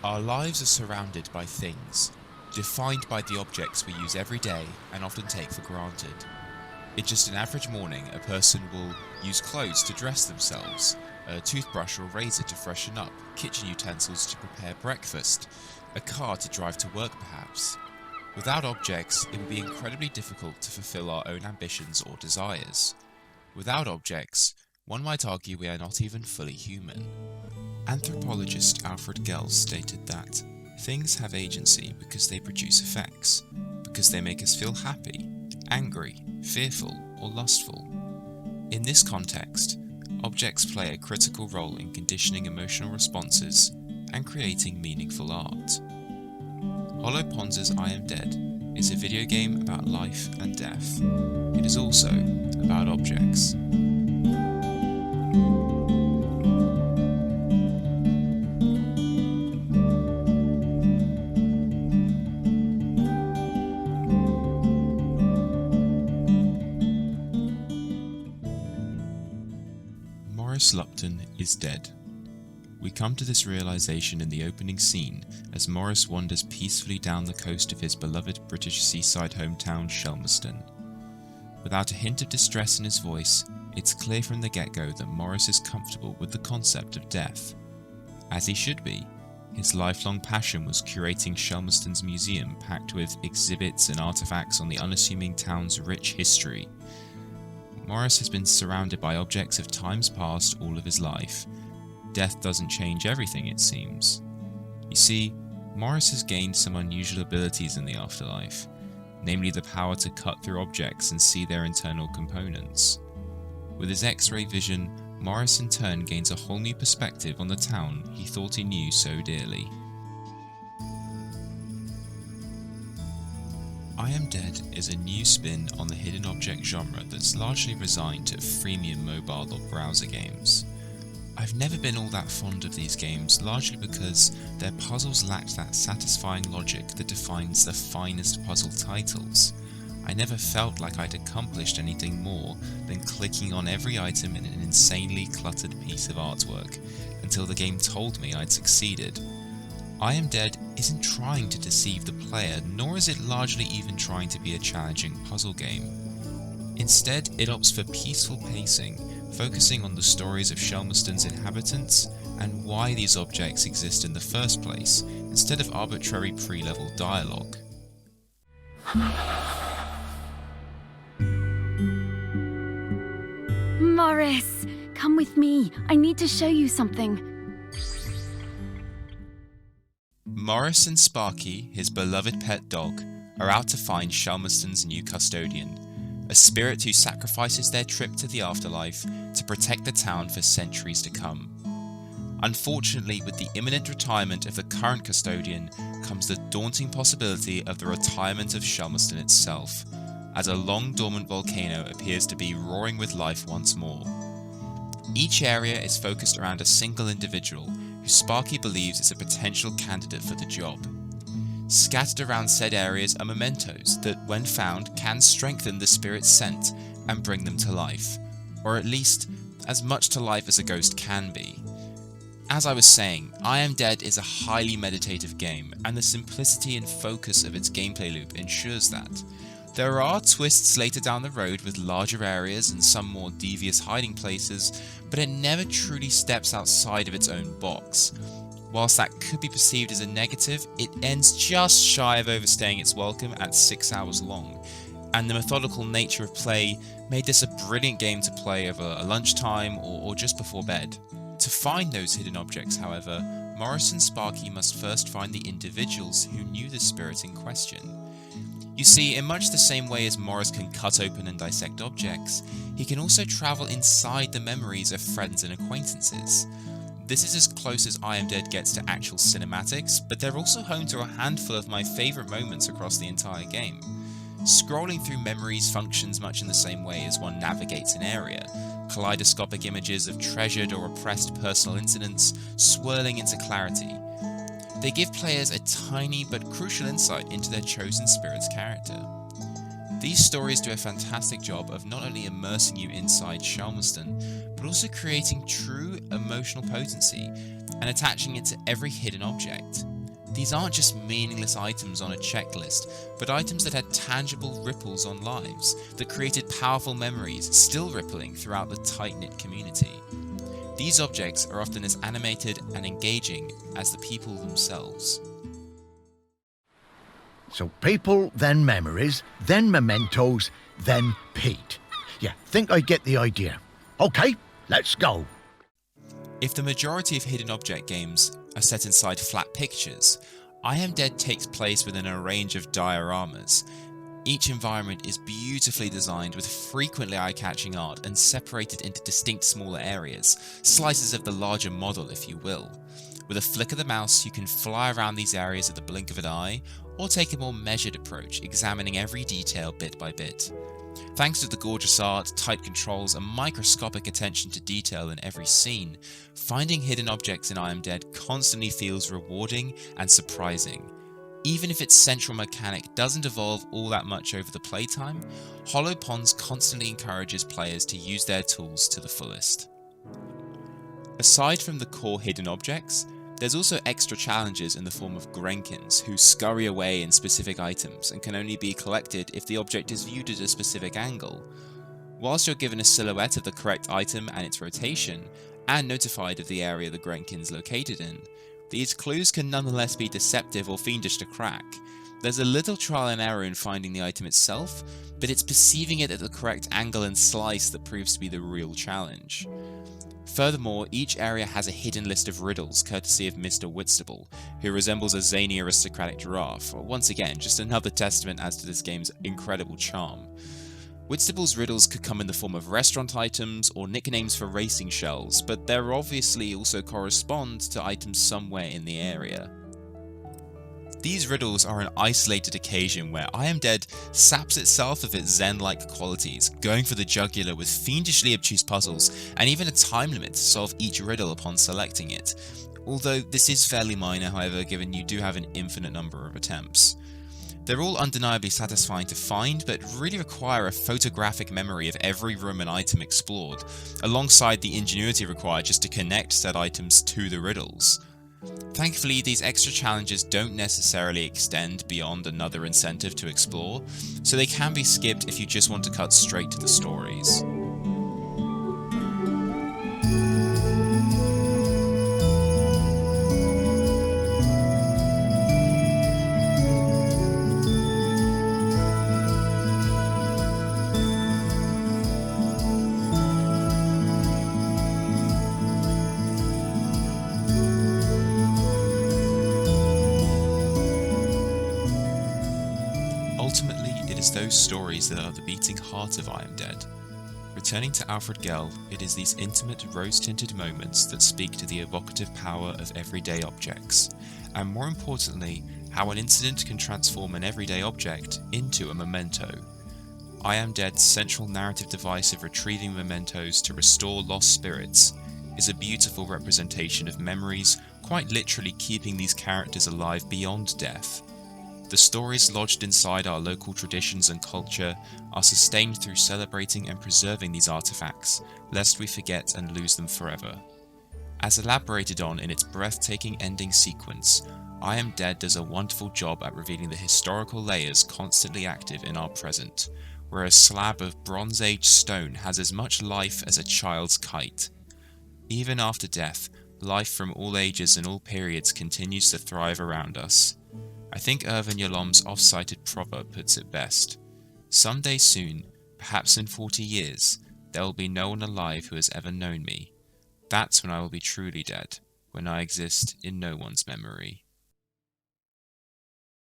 Our lives are surrounded by things, defined by the objects we use every day and often take for granted. In just an average morning, a person will use clothes to dress themselves, a toothbrush or razor to freshen up, kitchen utensils to prepare breakfast, a car to drive to work perhaps. Without objects, it would be incredibly difficult to fulfill our own ambitions or desires. Without objects, one might argue we are not even fully human. Anthropologist Alfred Gell stated that things have agency because they produce effects, because they make us feel happy, angry, fearful, or lustful. In this context, objects play a critical role in conditioning emotional responses and creating meaningful art. Hollow Ponz's I Am Dead is a video game about life and death. It is also about objects. Maurice Lupton is dead. We come to this realization in the opening scene as Maurice wanders peacefully down the coast of his beloved British seaside hometown Shelmerston. Without a hint of distress in his voice, it's clear from the get-go that Maurice is comfortable with the concept of death. As he should be, his lifelong passion was curating Shelmerston's museum packed with exhibits and artifacts on the unassuming town's rich history. Maurice has been surrounded by objects of times past all of his life. Death doesn't change everything, it seems. You see, Maurice has gained some unusual abilities in the afterlife, namely the power to cut through objects and see their internal components. With his X-ray vision, Maurice in turn gains a whole new perspective on the town he thought he knew so dearly. I Am Dead is a new spin on the hidden object genre that's largely resigned to freemium mobile or browser games. I've never been all that fond of these games, largely because their puzzles lacked that satisfying logic that defines the finest puzzle titles. I never felt like I'd accomplished anything more than clicking on every item in an insanely cluttered piece of artwork, until the game told me I'd succeeded. I Am Dead isn't trying to deceive the player, nor is it largely even trying to be a challenging puzzle game. Instead, it opts for peaceful pacing, focusing on the stories of Shelmerston's inhabitants and why these objects exist in the first place, instead of arbitrary pre-level dialogue. Maurice, come with me. I need to show you something. Maurice and Sparky, his beloved pet dog, are out to find Shelmerston's new custodian, a spirit who sacrifices their trip to the afterlife to protect the town for centuries to come. Unfortunately, with the imminent retirement of the current custodian comes the daunting possibility of the retirement of Shelmerston itself, as a long-dormant volcano appears to be roaring with life once more. Each area is focused around a single individual who Sparky believes is a potential candidate for the job. Scattered around said areas are mementos that, when found, can strengthen the spirit's scent and bring them to life, or at least as much to life as a ghost can be. As I was saying, I Am Dead is a highly meditative game, and the simplicity and focus of its gameplay loop ensures that. There are twists later down the road with larger areas and some more devious hiding places, but it never truly steps outside of its own box. Whilst that could be perceived as a negative, it ends just shy of overstaying its welcome at 6 hours long, and the methodical nature of play made this a brilliant game to play over a lunchtime or just before bed. To find those hidden objects, however, Maurice and Sparky must first find the individuals who knew the spirit in question. You see, in much the same way as Maurice can cut open and dissect objects, he can also travel inside the memories of friends and acquaintances. This is as close as I Am Dead gets to actual cinematics, but they're also home to a handful of my favourite moments across the entire game. Scrolling through memories functions much in the same way as one navigates an area, kaleidoscopic images of treasured or repressed personal incidents swirling into clarity. They give players a tiny but crucial insight into their chosen spirit's character. These stories do a fantastic job of not only immersing you inside Shelmerston, but also creating true emotional potency, and attaching it to every hidden object. These aren't just meaningless items on a checklist, but items that had tangible ripples on lives, that created powerful memories still rippling throughout the tight-knit community. These objects are often as animated and engaging as the people themselves. So people, then memories, then mementos, then Pete. Yeah, think I get the idea. Okay, let's go. If the majority of hidden object games are set inside flat pictures, I Am Dead takes place within a range of dioramas. Each environment is beautifully designed with frequently eye-catching art and separated into distinct smaller areas, slices of the larger model if you will. With a flick of the mouse you can fly around these areas at the blink of an eye, or take a more measured approach, examining every detail bit by bit. Thanks to the gorgeous art, tight controls, and microscopic attention to detail in every scene, finding hidden objects in I Am Dead constantly feels rewarding and surprising. Even if its central mechanic doesn't evolve all that much over the playtime, Hollow Ponds constantly encourages players to use their tools to the fullest. Aside from the core hidden objects, there's also extra challenges in the form of Grenkins, who scurry away in specific items and can only be collected if the object is viewed at a specific angle. Whilst you're given a silhouette of the correct item and its rotation, and notified of the area the Grenkin's located in, these clues can nonetheless be deceptive or fiendish to crack. There's a little trial and error in finding the item itself, but it's perceiving it at the correct angle and slice that proves to be the real challenge. Furthermore, each area has a hidden list of riddles courtesy of Mr. Whitstable, who resembles a zany aristocratic giraffe, once again just another testament as to this game's incredible charm. Whitstable's riddles could come in the form of restaurant items or nicknames for racing shells, but they obviously also correspond to items somewhere in the area. These riddles are an isolated occasion where I Am Dead saps itself of its zen-like qualities, going for the jugular with fiendishly obtuse puzzles and even a time limit to solve each riddle upon selecting it, although this is fairly minor however given you do have an infinite number of attempts. They're all undeniably satisfying to find, but really require a photographic memory of every room and item explored, alongside the ingenuity required just to connect said items to the riddles. Thankfully, these extra challenges don't necessarily extend beyond another incentive to explore, so they can be skipped if you just want to cut straight to the stories. Ultimately, it is those stories that are the beating heart of I Am Dead. Returning to Alfred Gell, it is these intimate, rose-tinted moments that speak to the evocative power of everyday objects, and more importantly, how an incident can transform an everyday object into a memento. I Am Dead's central narrative device of retrieving mementos to restore lost spirits is a beautiful representation of memories, quite literally keeping these characters alive beyond death. The stories lodged inside our local traditions and culture are sustained through celebrating and preserving these artifacts, lest we forget and lose them forever. As elaborated on in its breathtaking ending sequence, I Am Dead does a wonderful job at revealing the historical layers constantly active in our present, where a slab of Bronze Age stone has as much life as a child's kite. Even after death, life from all ages and all periods continues to thrive around us. I think Irvin Yalom's oft-cited proverb puts it best. Someday soon, perhaps in 40 years, there will be no one alive who has ever known me. That's when I will be truly dead, when I exist in no one's memory.